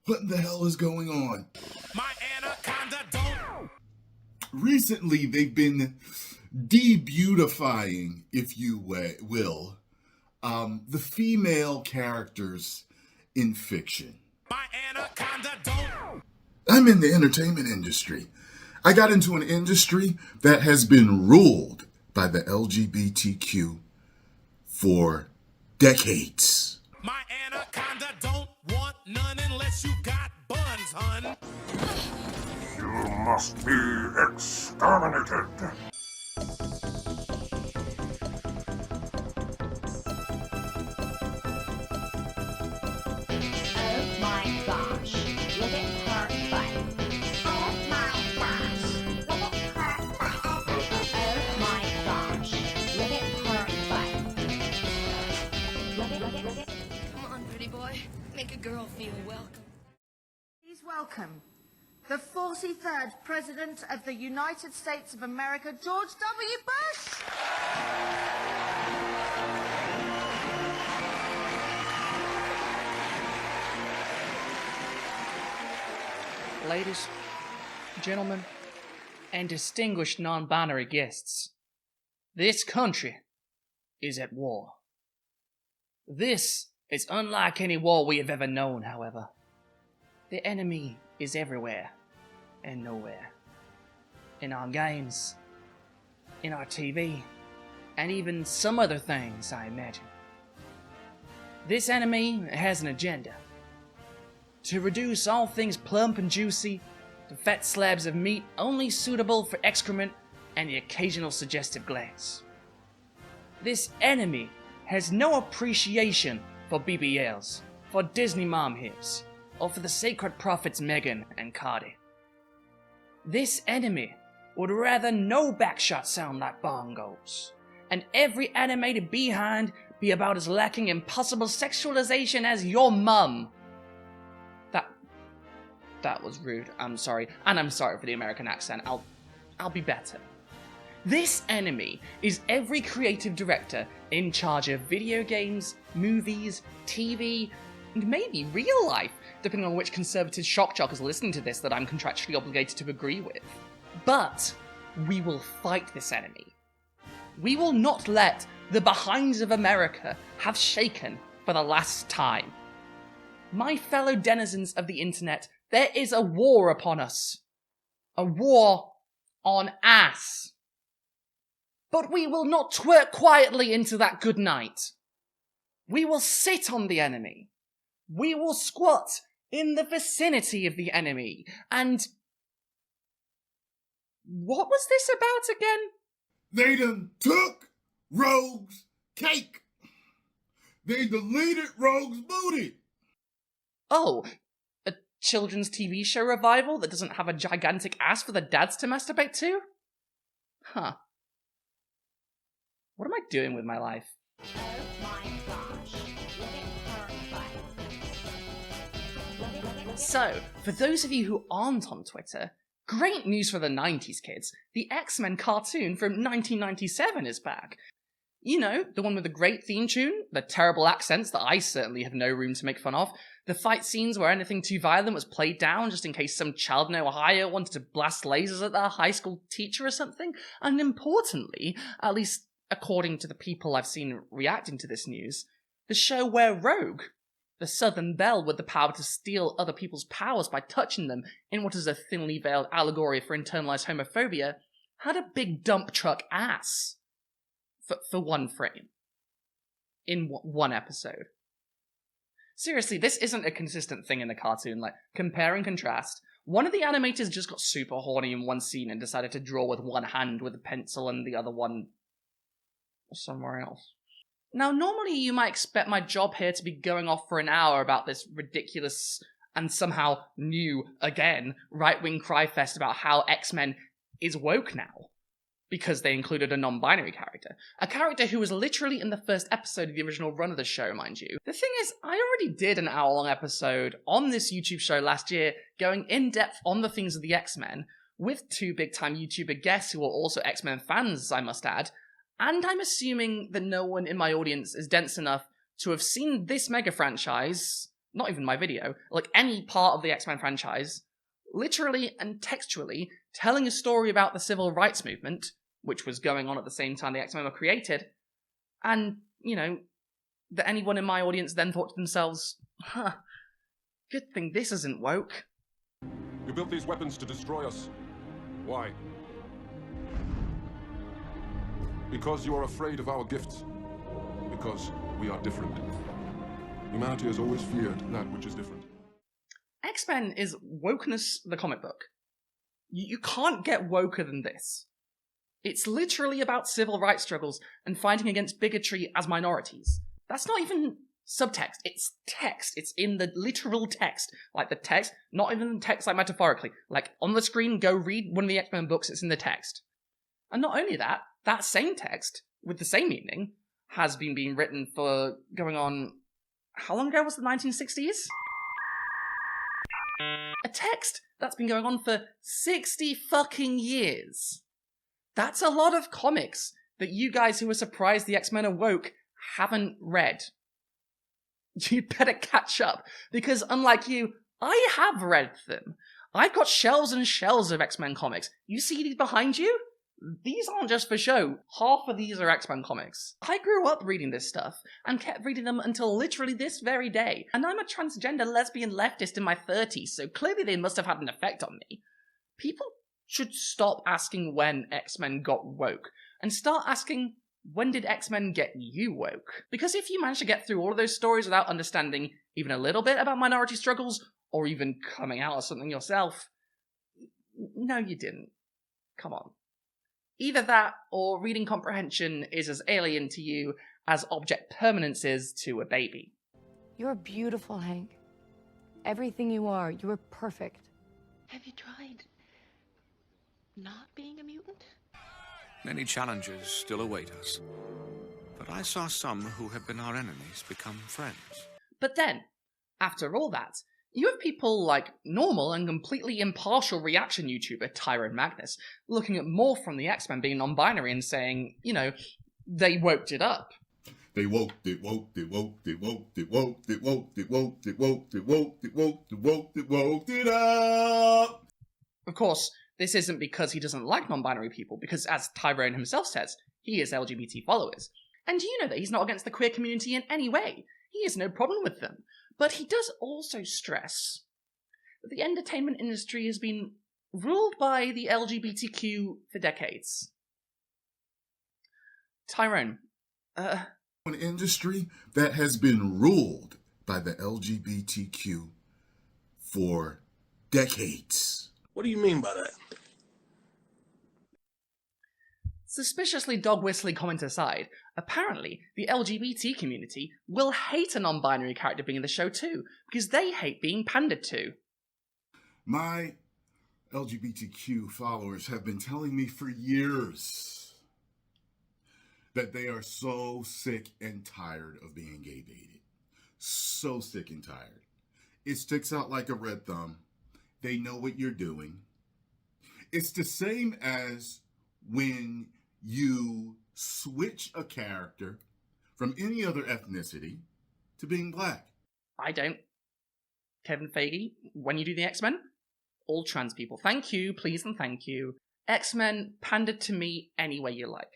What the hell is going on? My Anaconda don't. Recently, they've been de-beautifying, if you will, the female characters in fiction. My Anaconda don't. I'm in the entertainment industry. I got into an industry that has been ruled by the LGBTQ for decades. My Anaconda don't want none unless you got buns, hun. You must be exterminated. Oh my gosh, look at her butt. Oh my gosh, look at her butt. Oh my gosh, look at her butt. Look at. Come on, pretty boy. Make a girl feel welcome. Please welcome the 43rd President of the United States of America, George W. Bush. Ladies, gentlemen, and distinguished non-binary guests, this country is at war. This is unlike any war we have ever known, however. The enemy is everywhere and nowhere. In our games, in our TV, and even some other things, I imagine. This enemy has an agenda. To reduce all things plump and juicy to fat slabs of meat only suitable for excrement and the occasional suggestive glance. This enemy has no appreciation for BBLs, for Disney mom hips, or for the sacred prophets Meghan and Cardi. This enemy would rather no backshot sound like bongos, and every animated behind be about as lacking in possible sexualization as your mum. That was rude, I'm sorry, and I'm sorry for the American accent, I'll be better. This enemy is every creative director in charge of video games, movies, TV, and maybe real life, depending on which conservative shock jock is listening to this that I'm contractually obligated to agree with. But we will fight this enemy. We will not let the behinds of America have shaken for the last time. My fellow denizens of the internet, there is a war upon us. A war on ass. But we will not twerk quietly into that good night. We will sit on the enemy. We will squat in the vicinity of the enemy. And what was this about again? They done took Rogue's cake. They deleted Rogue's booty. Oh, a children's TV show revival that doesn't have a gigantic ass for the dads to masturbate to? Huh. What am I doing with my life? Oh my gosh, look at her butt. So, for those of you who aren't on Twitter, great news for the 90s kids. The XMen Cartoon from 1997 is back. You know, the one with the great theme tune, the terrible accents that I certainly have no room to make fun of, the fight scenes where anything too violent was played down just in case some child in Ohio wanted to blast lasers at their high school teacher or something, and importantly, at least according to the people I've seen reacting to this news, the show where Rogue, the Southern Belle with the power to steal other people's powers by touching them in what is a thinly veiled allegory for internalized homophobia, had a big dump truck ass. For one frame. In one episode. Seriously, this isn't a consistent thing in the cartoon. Like, compare and contrast. One of the animators just got super horny in one scene and decided to draw with one hand with a pencil and the other one somewhere else. Now, normally you might expect my job here to be going off for an hour about this ridiculous and somehow new, again, right-wing cry-fest about how X-Men is woke now. Because they included a non-binary character. A character who was literally in the first episode of the original run of the show, mind you. The thing is, I already did an hour-long episode on this YouTube show last year, going in-depth on the things of the X-Men, with two big-time YouTuber guests who are also X-Men fans, I must add, and I'm assuming that no one in my audience is dense enough to have seen this mega franchise, not even my video, like any part of the X-Men franchise, literally and textually telling a story about the civil rights movement, which was going on at the same time the X-Men were created, and, you know, that anyone in my audience then thought to themselves, good thing this isn't woke. You built these weapons to destroy us. Why? Because you are afraid of our gifts. Because we are different. Humanity has always feared that which is different. X-Men is wokeness the comic book. You can't get woker than this. It's literally about civil rights struggles and fighting against bigotry as minorities. That's not even subtext, it's text. It's in the literal text. Like the text, not even text like metaphorically. Like on the screen, go read one of the X-Men books, it's in the text. And not only that, that same text, with the same meaning, has been being written for going on... How long ago was the 1960s? A text that's been going on for 60 fucking years. That's a lot of comics that you guys who are surprised the X-Men are woke haven't read. You'd better catch up, because unlike you, I have read them. I've got shelves and shelves of X-Men comics. You see these behind you? These aren't just for show. Half of these are X-Men comics. I grew up reading this stuff, and kept reading them until literally this very day. And I'm a transgender lesbian leftist in my 30s, so clearly they must have had an effect on me. People should stop asking when X-Men got woke, and start asking, when did X-Men get you woke? Because if you manage to get through all of those stories without understanding even a little bit about minority struggles, or even coming out as something yourself, no you didn't. Come on. Either that, or reading comprehension is as alien to you as object permanence is to a baby. You're beautiful, Hank. Everything you are, you are perfect. Have you tried not being a mutant? Many challenges still await us. But I saw some who have been our enemies become friends. But then, after all that, you have people like normal and completely impartial reaction YouTuber Tyrone Magnus looking at more from the X-Men being non-binary and saying, you know, they woked it up. They woke it up. Of course, this isn't because he doesn't like non-binary people, because as Tyrone himself says, he has LGBT followers. And you know that he's not against the queer community in any way. He has no problem with them. But he does also stress that the entertainment industry has been ruled by the LGBTQ for decades. Tyrone, An industry that has been ruled by the LGBTQ for decades. What do you mean by that? Suspiciously dog-whistly comment aside, apparently the LGBT community will hate a non-binary character being in the show too, because they hate being pandered to. My LGBTQ followers have been telling me for years that they are so sick and tired of being gay-baited. So sick and tired. It sticks out like a red thumb. They know what you're doing. It's the same as when you switch a character from any other ethnicity to being black. I don't. Kevin Feige, when you do the X-Men, all trans people, thank you, please and thank you. X-Men pandered to me any way you like.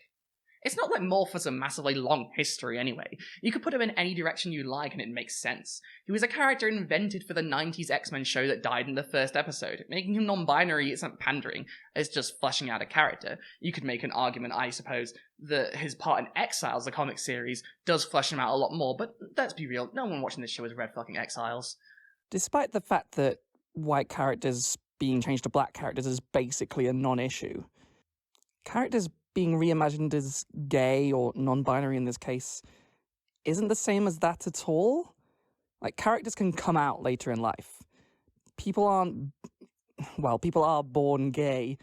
It's not like Morph has a massively long history anyway. You could put him in any direction you like and it makes sense. He was a character invented for the 90s X-Men show that died in the first episode. Making him non-binary isn't pandering, it's just fleshing out a character. You could make an argument, I suppose, that his part in Exiles, the comic series, does flesh him out a lot more, but let's be real, no one watching this show has read fucking Exiles. Despite the fact that white characters being changed to black characters is basically a non-issue, characters being reimagined as gay or non-binary in this case isn't the same as that at all. Like, characters can come out later in life. People are born gay,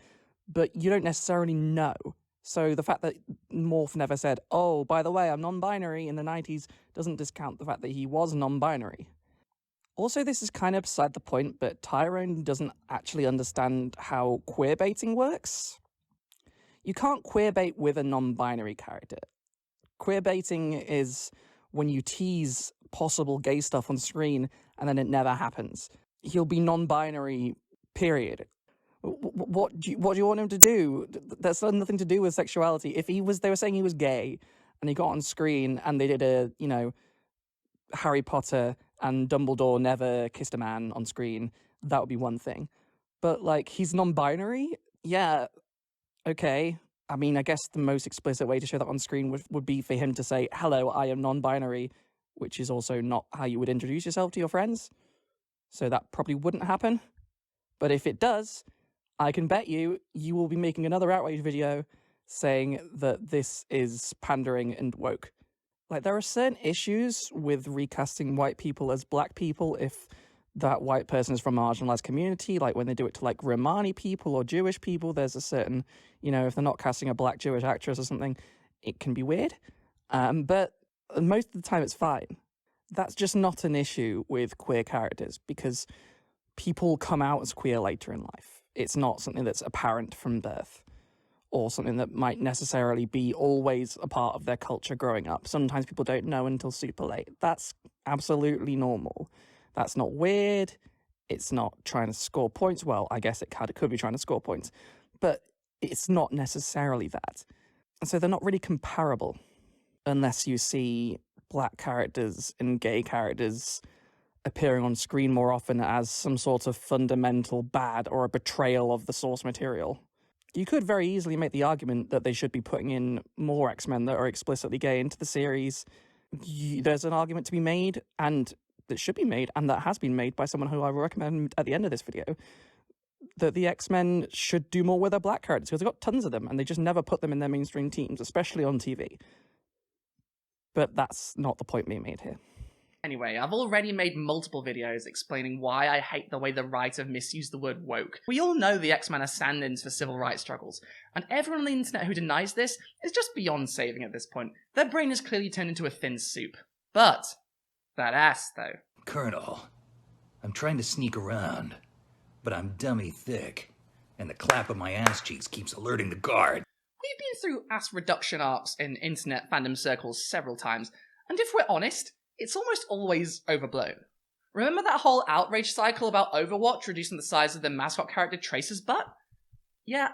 but you don't necessarily know. So the fact that Morph never said, oh, by the way, I'm non-binary in the 90s doesn't discount the fact that he was non-binary. Also, this is kind of beside the point, but Tyrone doesn't actually understand how queerbaiting works. You can't queerbait with a non-binary character. Queerbaiting is when you tease possible gay stuff on screen and then it never happens. He'll be non-binary, period. What do you want him to do? That's nothing to do with sexuality. If they were saying he was gay, and he got on screen, and they did a, Harry Potter and Dumbledore never kissed a man on screen, that would be one thing. But, he's non-binary? Yeah, okay. I mean, I guess the most explicit way to show that on screen would be for him to say, hello, I am non-binary, which is also not how you would introduce yourself to your friends. So that probably wouldn't happen. But if it does, I can bet you will be making another Outrage video saying that this is pandering and woke. There are certain issues with recasting white people as black people if that white person is from a marginalized community, when they do it to Romani people or Jewish people, there's a certain, if they're not casting a black Jewish actress or something, it can be weird. But most of the time it's fine. That's just not an issue with queer characters because people come out as queer later in life. It's not something that's apparent from birth or something that might necessarily be always a part of their culture growing up. Sometimes people don't know until super late. That's absolutely normal. That's not weird. It's not trying to score points. Well, I guess it could be trying to score points, but it's not necessarily that. And so they're not really comparable unless you see black characters and gay characters appearing on screen more often as some sort of fundamental bad or a betrayal of the source material. You could very easily make the argument that they should be putting in more X-Men that are explicitly gay into the series. There's an argument to be made, and that should be made, and that has been made by someone who I will recommend at the end of this video, that the X-Men should do more with their black characters, because they've got tons of them, and they just never put them in their mainstream teams, especially on TV. But that's not the point being made here. Anyway, I've already made multiple videos explaining why I hate the way the right have misused the word woke. We all know the X-Men are stand-ins for civil rights struggles, and everyone on the internet who denies this is just beyond saving at this point. Their brain has clearly turned into a thin soup. But that ass, though. Colonel, I'm trying to sneak around, but I'm dummy thick, and the clap of my ass cheeks keeps alerting the guard. We've been through ass reduction arcs in internet fandom circles several times, and if we're honest, it's almost always overblown. Remember that whole Outrage cycle about Overwatch reducing the size of the mascot character Tracer's butt? Yeah,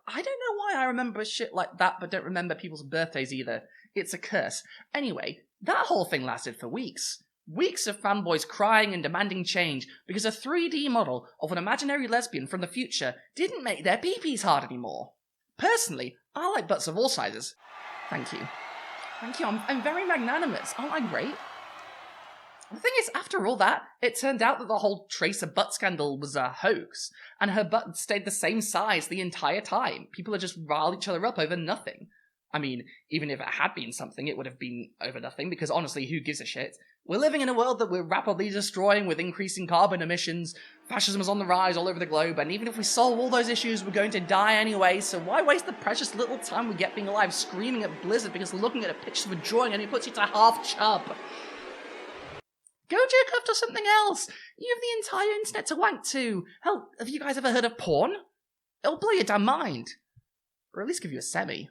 I don't know why I remember shit like that but don't remember people's birthdays either. It's a curse. Anyway, that whole thing lasted for weeks. Weeks of fanboys crying and demanding change because a 3D model of an imaginary lesbian from the future didn't make their peepees hard anymore. Personally, I like butts of all sizes. Thank you. Thank you, I'm very magnanimous. Aren't I great? The thing is, after all that, it turned out that the whole Tracer butt scandal was a hoax, and her butt stayed the same size the entire time. People had just riled each other up over nothing. I mean, even if it had been something, it would have been over nothing, because honestly, who gives a shit? We're living in a world that we're rapidly destroying with increasing carbon emissions, fascism is on the rise all over the globe, and even if we solve all those issues, we're going to die anyway, so why waste the precious little time we get being alive screaming at Blizzard because looking at a picture of a drawing and it puts you to half chub? Go jerk off to something else! You have the entire internet to wank to! Hell, have you guys ever heard of porn? It'll blow your damn mind. Or at least give you a semi.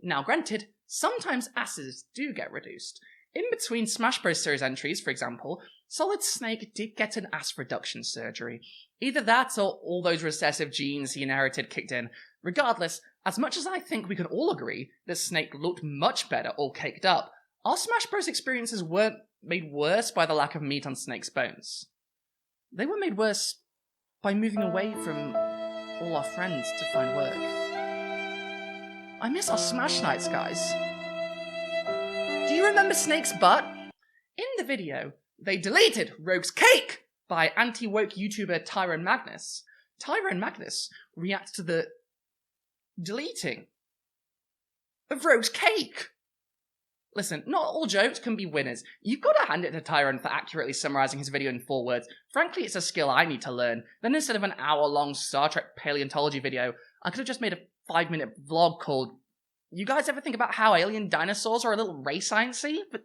Now granted, sometimes asses do get reduced. In between Smash Bros. Series entries, for example, Solid Snake did get an ass reduction surgery. Either that or all those recessive genes he inherited kicked in. Regardless, as much as I think we could all agree that Snake looked much better all caked up, our Smash Bros. Experiences weren't made worse by the lack of meat on Snake's bones. They were made worse by moving away from all our friends to find work. I miss our Smash nights, guys. Do you remember Snake's butt? In the video, they deleted Rogue's cake by anti-woke YouTuber Tyrone Magnus. Tyrone Magnus reacts to the deleting of Rogue's cake. Listen, not all jokes can be winners. You've got to hand it to Tyrone for accurately summarizing his video in 4 words. Frankly, it's a skill I need to learn. Then instead of an hour-long Star Trek paleontology video, I could have just made a 5-minute vlog called, "You guys ever think about how alien dinosaurs are a little race sciencey?" But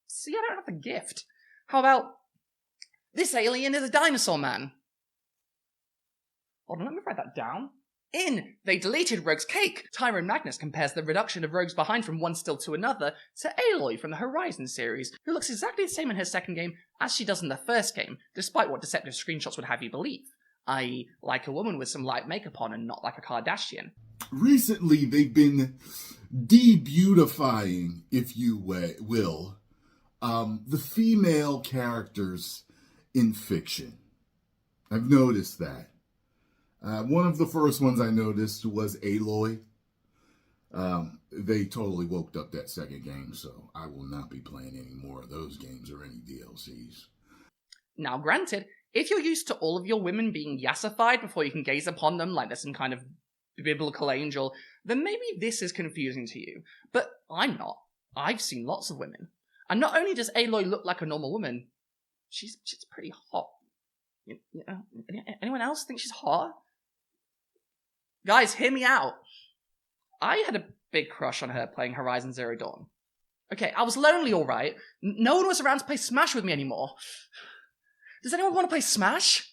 see, I don't have the gift. How about, "This alien is a dinosaur man"? Hold on, let me write that down. In They Deleted Rogue's Cake, Tyrone Magnus compares the reduction of rogues behind from one still to another to Aloy from the Horizon series, who looks exactly the same in her second game as she does in the first game, despite what deceptive screenshots would have you believe, i.e. like a woman with some light makeup on and not like a Kardashian. Recently, they've been de-beautifying, if you will, the female characters in fiction. I've noticed that. One of the first ones I noticed was Aloy. They totally woke up that second game, so I will not be playing any more of those games or any DLCs. Now granted, if you're used to all of your women being yassified before you can gaze upon them like they're some kind of biblical angel, then maybe this is confusing to you. But I'm not. I've seen lots of women. And not only does Aloy look like a normal woman, she's pretty hot. You know, anyone else think she's hot? Guys, hear me out. I had a big crush on her playing Horizon Zero Dawn. Okay, I was lonely, alright. No one was around to play Smash with me anymore. Does anyone want to play Smash?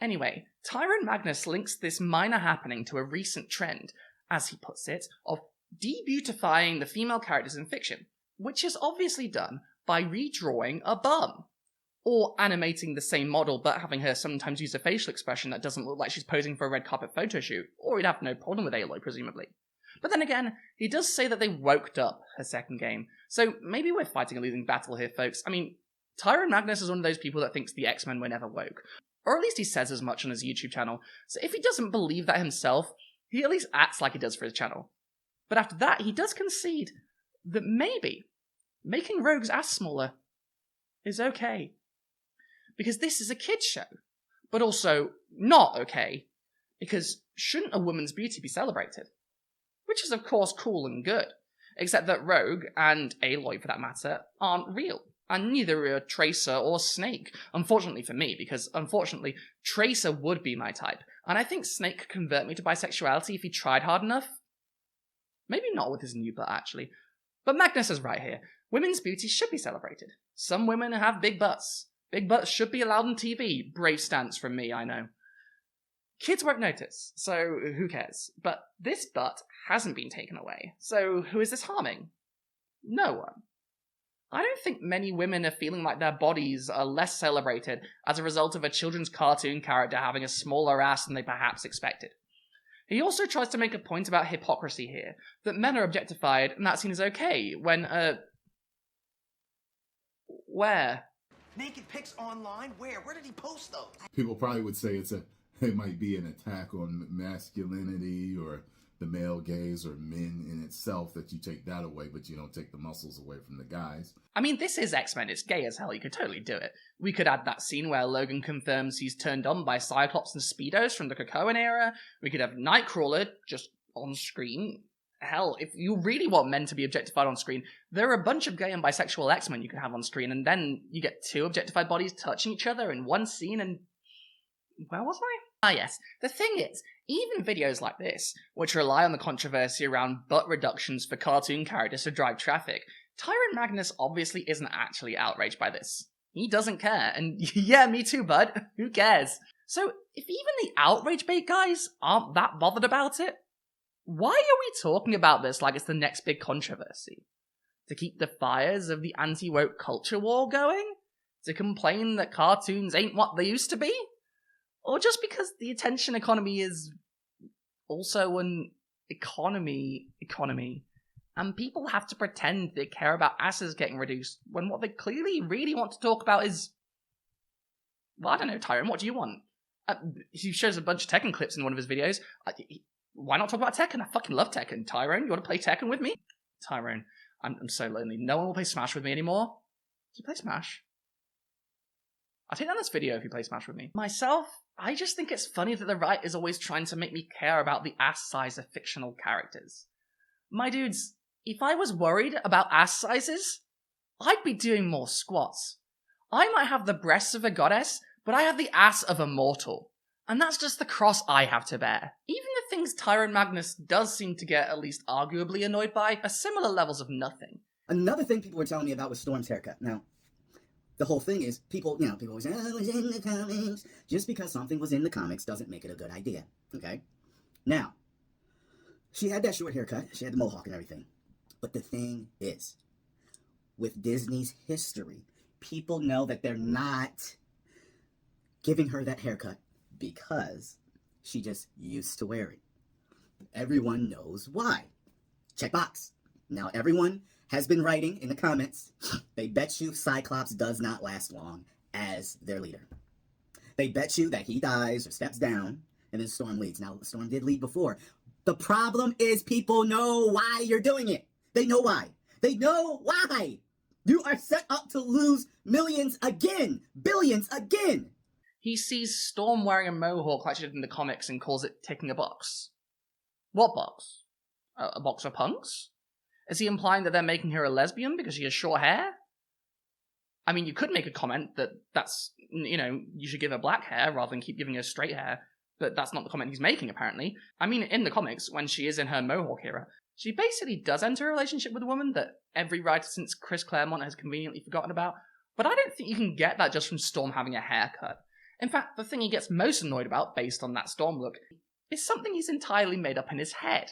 Anyway, Tyrone Magnus links this minor happening to a recent trend, as he puts it, of de-beautifying the female characters in fiction, which is obviously done by redrawing a bum. Or animating the same model but having her sometimes use a facial expression that doesn't look like she's posing for a red carpet photo shoot, or he'd have no problem with Aloy, presumably. But then again, he does say that they woked up her second game, so maybe we're fighting a losing battle here, folks. I mean, Tyrone Magnus is one of those people that thinks the X-Men were never woke. Or at least he says as much on his YouTube channel, so if he doesn't believe that himself, he at least acts like he does for his channel. But after that, he does concede that maybe making Rogue's ass smaller is okay. Because this is a kid's show, but also not okay, because shouldn't a woman's beauty be celebrated? Which is of course cool and good, except that Rogue, and Aloy for that matter, aren't real, and neither are Tracer or Snake, unfortunately for me, because unfortunately Tracer would be my type, and I think Snake could convert me to bisexuality if he tried hard enough. Maybe not with his new butt, actually. But Magnus is right here. Women's beauty should be celebrated. Some women have big butts. Big butts should be allowed on TV. Brave stance from me, I know. Kids won't notice, so who cares? But this butt hasn't been taken away, so who is this harming? No one. I don't think many women are feeling like their bodies are less celebrated as a result of a children's cartoon character having a smaller ass than they perhaps expected. He also tries to make a point about hypocrisy here, that men are objectified and that scene is okay, when, where? Naked pics online? Where? Where did he post those? People probably would say it might be an attack on masculinity or the male gaze or men in itself, that you take that away, but you don't take the muscles away from the guys. I mean, this is X-Men, it's gay as hell, you could totally do it. We could add that scene where Logan confirms he's turned on by Cyclops and Speedos from the Krakoan era. We could have Nightcrawler just on screen. Hell, if you really want men to be objectified on screen, there are a bunch of gay and bisexual X-Men you can have on screen, and then you get two objectified bodies touching each other in one scene, and... where was I? Ah yes, the thing is, even videos like this, which rely on the controversy around butt reductions for cartoon characters to drive traffic, Tyrone Magnus obviously isn't actually outraged by this. He doesn't care, and yeah, me too, bud. Who cares? So, if even the outrage bait guys aren't that bothered about it, why are we talking about this like it's the next big controversy? To keep the fires of the anti-woke culture war going? To complain that cartoons ain't what they used to be? Or just because the attention economy is also an economy, and people have to pretend they care about asses getting reduced when what they clearly really want to talk about is... well, I don't know, Tyrone, what do you want? He shows a bunch of Tekken clips in one of his videos. Why not talk about Tekken? I fucking love Tekken. Tyrone, you want to play Tekken with me? Tyrone, I'm so lonely. No one will play Smash with me anymore. Do you play Smash? I'll take down this video if you play Smash with me. Myself, I just think it's funny that the right is always trying to make me care about the ass size of fictional characters. My dudes, if I was worried about ass sizes, I'd be doing more squats. I might have the breasts of a goddess, but I have the ass of a mortal. And that's just the cross I have to bear. Even the things Tyrone Magnus does seem to get at least arguably annoyed by are similar levels of nothing. Another thing people were telling me about was Storm's haircut. Now, the whole thing is, people always say, oh, it was in the comics. Just because something was in the comics doesn't make it a good idea, okay? Now, she had that short haircut, she had the mohawk and everything. But the thing is, with Disney's history, people know that they're not giving her that haircut because she just used to wear it. Everyone knows why. Checkbox. Now everyone has been writing in the comments, they bet you Cyclops does not last long as their leader. They bet you that he dies or steps down and then Storm leads. Now, Storm did lead before. The problem is people know why you're doing it. They know why. They know why. You are set up to lose millions again. Billions again. He sees Storm wearing a mohawk like she did in the comics and calls it ticking a box. What box? A box of punks? Is he implying that they're making her a lesbian because she has short hair? I mean, you could make a comment that that's, you know, you should give her black hair rather than keep giving her straight hair, but that's not the comment he's making, apparently. I mean, in the comics, when she is in her mohawk era, she basically does enter a relationship with a woman that every writer since Chris Claremont has conveniently forgotten about, but I don't think you can get that just from Storm having a haircut. In fact, the thing he gets most annoyed about, based on that Storm look, is something he's entirely made up in his head.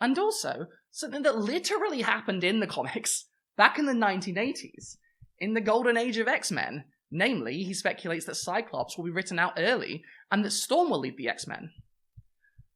And also, something that literally happened in the comics back in the 1980s, in the golden age of X-Men. Namely, he speculates that Cyclops will be written out early, and that Storm will lead the X-Men.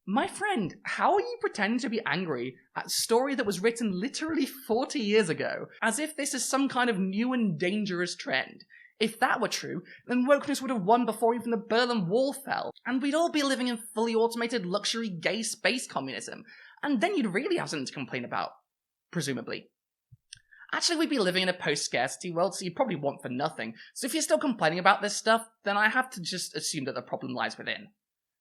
My friend, how are you pretending to be angry at a story that was written literally 40 years ago, as if this is some kind of new and dangerous trend? If that were true, then wokeness would have won before even the Berlin Wall fell, and we'd all be living in fully automated luxury gay space communism, and then you'd really have something to complain about. Presumably. Actually, we'd be living in a post-scarcity world, so you'd probably want for nothing, so if you're still complaining about this stuff, then I have to just assume that the problem lies within.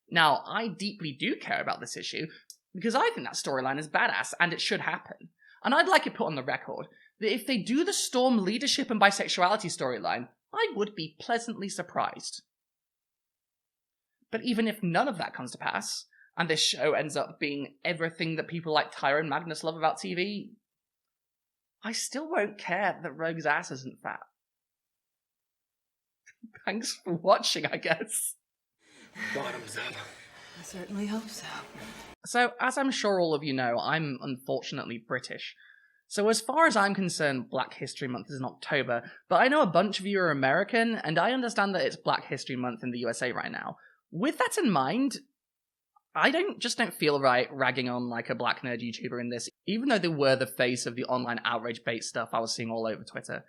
Now, I deeply do care about this issue, because I think that storyline is badass, and it should happen. And I'd like it put on the record that if they do the Storm leadership and bisexuality storyline, I would be pleasantly surprised. But even if none of that comes to pass, and this show ends up being everything that people like Tyrone Magnus love about TV, I still won't care that Rogue's ass isn't fat. Thanks for watching, I guess. Bottoms up. I certainly hope so. So, as I'm sure all of you know, I'm unfortunately British. So as far as I'm concerned, Black History Month is in October, but I know a bunch of you are American, and I understand that it's Black History Month in the USA right now. With that in mind, I don't feel right ragging on like a black nerd YouTuber in this, even though they were the face of the online outrage bait stuff I was seeing all over Twitter.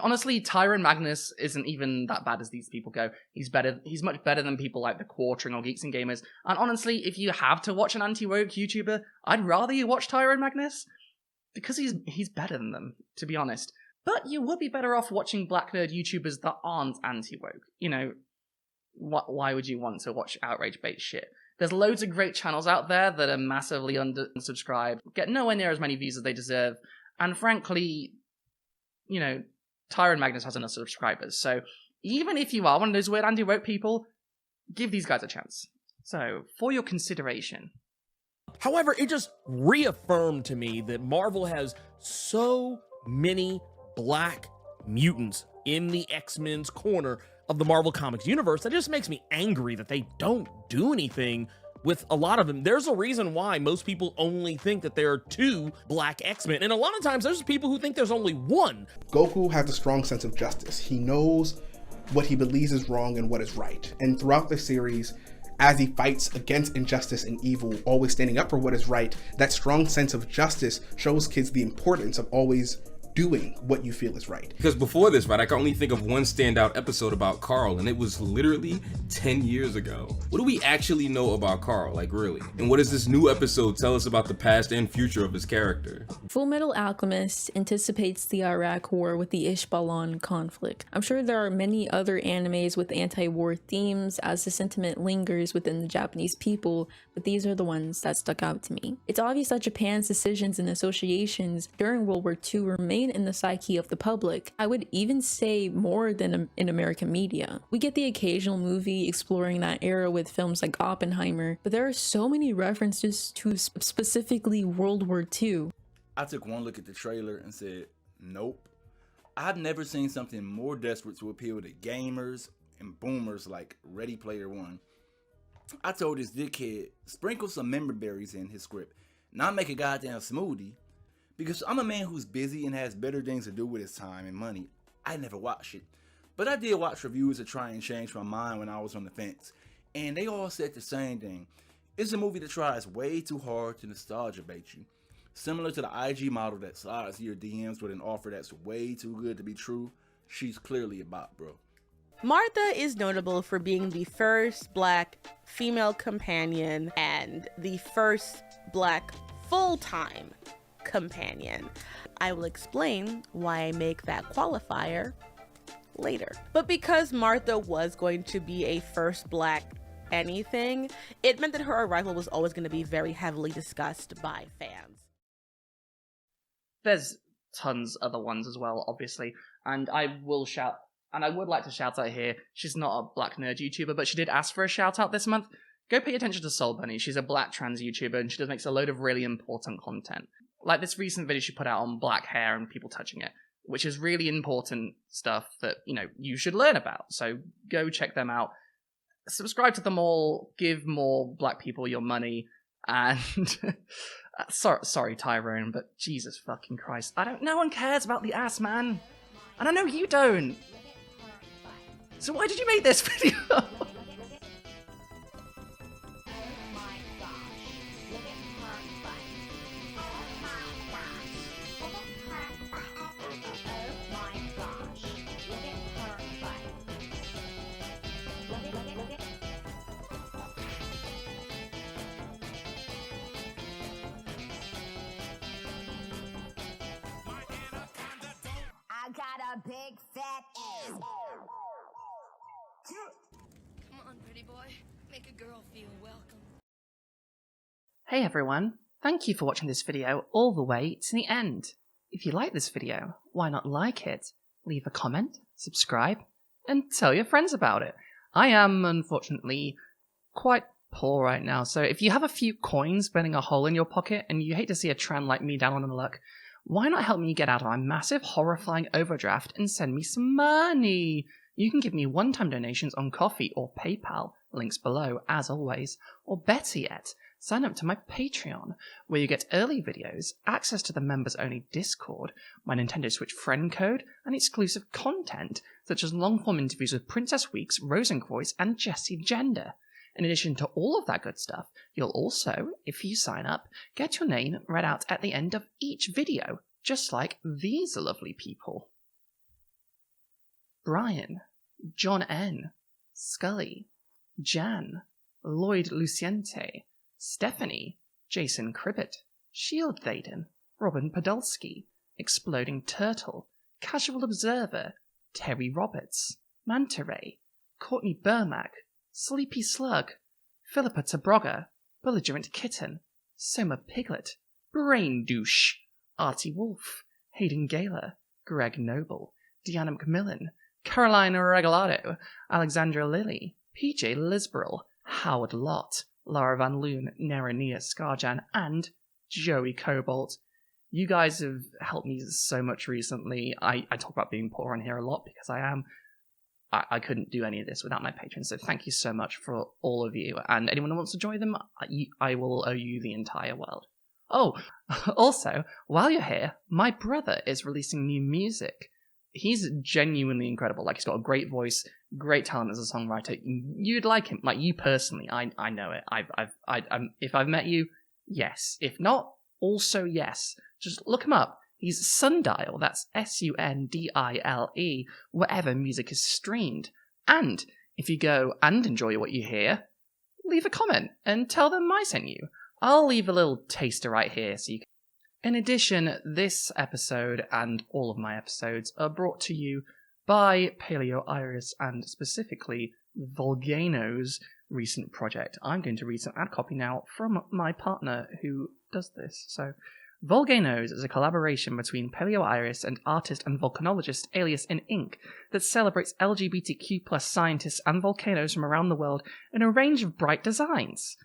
Honestly, Tyrone Magnus isn't even that bad as these people go. He's much better than people like The Quartering or Geeks and Gamers. And honestly, if you have to watch an anti-woke YouTuber, I'd rather you watch Tyrone Magnus, because he's better than them, to be honest. But you would be better off watching black nerd YouTubers that aren't anti-woke. You know, why would you want to watch outrage bait shit? There's loads of great channels out there that are massively unsubscribed, get nowhere near as many views as they deserve, and frankly, you know, Tyrone Magnus has enough subscribers, so even if you are one of those weird anti-woke people, give these guys a chance. So, for your consideration. However, it just reaffirmed to me that Marvel has so many black mutants in the X-Men's corner of the Marvel Comics universe that just makes me angry that they don't do anything with a lot of them. There's a reason why most people only think that there are 2 black X-Men, and a lot of times there's people who think there's only 1. Goku has a strong sense of justice. He knows what he believes is wrong and what is right. And throughout the series, as he fights against injustice and evil, always standing up for what is right, that strong sense of justice shows kids the importance of always doing what you feel is right. Because before this, right, I can only think of one standout episode about Carl, and it was literally 10 years ago. What do we actually know about Carl, like really? And what does this new episode tell us about the past and future of his character? Fullmetal Alchemist anticipates the Iraq War with the Ishbalan conflict. I'm sure there are many other animes with anti-war themes as the sentiment lingers within the Japanese people, but these are the ones that stuck out to me. It's obvious that Japan's decisions and associations during World War II remain in the psyche of the public. I would even say more than in American media. We get the occasional movie exploring that era with films like Oppenheimer, but there are so many references to specifically World War II. I took one look at the trailer and said, nope. I've never seen something more desperate to appeal to gamers and boomers like Ready Player One. I told this dickhead, sprinkle some member berries in his script, not make a goddamn smoothie. Because I'm a man who's busy and has better things to do with his time and money. I never watched it. But I did watch reviews to try and change my mind when I was on the fence. And they all said the same thing. It's a movie that tries way too hard to nostalgia bait you. Similar to the IG model that slides your DMs with an offer that's way too good to be true. She's clearly a bot, bro. Martha is notable for being the first Black female companion and the first Black full-time companion. I will explain why I make that qualifier later. But because Martha was going to be a first Black anything, it meant that her arrival was always going to be very heavily discussed by fans. There's tons other ones as well, obviously, and I would like to shout out here, she's not a Black nerd YouTuber, but she did ask for a shout out this month. Go pay attention to Soulbunni. She's a Black trans YouTuber, and she makes a load of really important content. Like this recent video she put out on black hair and people touching it, which is really important stuff that, you should learn about. So go check them out. Subscribe to them all. Give more Black people your money. And sorry, Tyrone, but Jesus fucking Christ. No one cares about the ass, man. And I know you don't. So why did you make this video? I got a big fat ass. Come on, pretty boy. Make a girl feel welcome. Hey everyone, thank you for watching this video all the way to the end. If you like this video, why not like it, leave a comment, subscribe, and tell your friends about it. I am, unfortunately, quite poor right now, so if you have a few coins burning a hole in your pocket and you hate to see a trend like me down on the luck, why not help me get out of my massive, horrifying overdraft and send me some money? You can give me one-time donations on Ko-fi or PayPal, links below, as always. Or better yet, sign up to my Patreon, where you get early videos, access to the members-only Discord, my Nintendo Switch friend code, and exclusive content, such as long-form interviews with Princess Weeks, Rosencreutz, and Jessie Gender. In addition to all of that good stuff, you'll also, if you sign up, get your name read out at the end of each video, just like these lovely people. Brian, John N., Scully, Jan, Lloyd Luciente, Stephanie, Jason Cribbett, Shield Thaden, Robin Podolsky, Exploding Turtle, Casual Observer, Terry Roberts, Manta Ray, Courtney Burmack, Sleepy Slug, Philippa Tabroga, Belligerent Kitten, Soma Piglet, Brain Douche, Artie Wolf, Hayden Gaylor, Greg Noble, Deanna McMillan, Caroline Regalado, Alexandra Lilly, PJ Lisborough, Howard Lott, Lara Van Loon, Nerania Scarjan, and Joey Cobalt. You guys have helped me so much recently. I talk about being poor on here a lot because I am. I couldn't do any of this without my patrons, so thank you so much for all of you. And anyone who wants to join them, I will owe you the entire world. Oh, also, while you're here, my brother is releasing new music. He's genuinely incredible. Like, he's got a great voice, great talent as a songwriter. You'd like him, like you personally. I know it. If I've met you, yes. If not, also yes. Just look him up. He's Sundile, that's Sundile, wherever music is streamed. And if you go and enjoy what you hear, leave a comment and tell them I sent you. I'll leave a little taster right here so you can. In addition, this episode and all of my episodes are brought to you by Paleo Iris and specifically Volgano's recent project. I'm going to read some ad copy now from my partner who does this. So, Volgano's is a collaboration between Paleo Iris and artist and volcanologist Alias in Ink that celebrates LGBTQ+ scientists and volcanoes from around the world in a range of bright designs.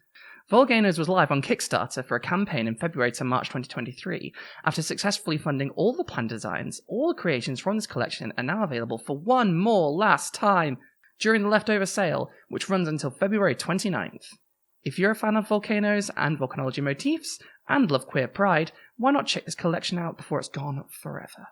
Volgano's was live on Kickstarter for a campaign in February to March 2023. After successfully funding all the planned designs, all creations from this collection are now available for one more last time. during the leftover sale, which runs until February 29th. If you're a fan of volcanoes and volcanology motifs, and love queer pride, why not check this collection out before it's gone forever?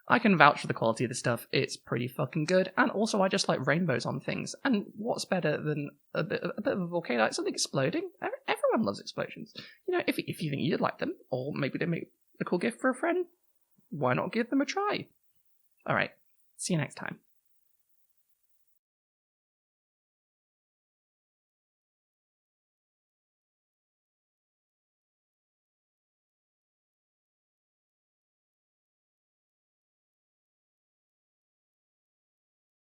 I can vouch for the quality of the stuff, it's pretty fucking good, and also I just like rainbows on things, and what's better than a bit of a volcano, like something exploding? Everyone loves explosions. You know, if you think you'd like them, or maybe they make a cool gift for a friend, why not give them a try? Alright, see you next time.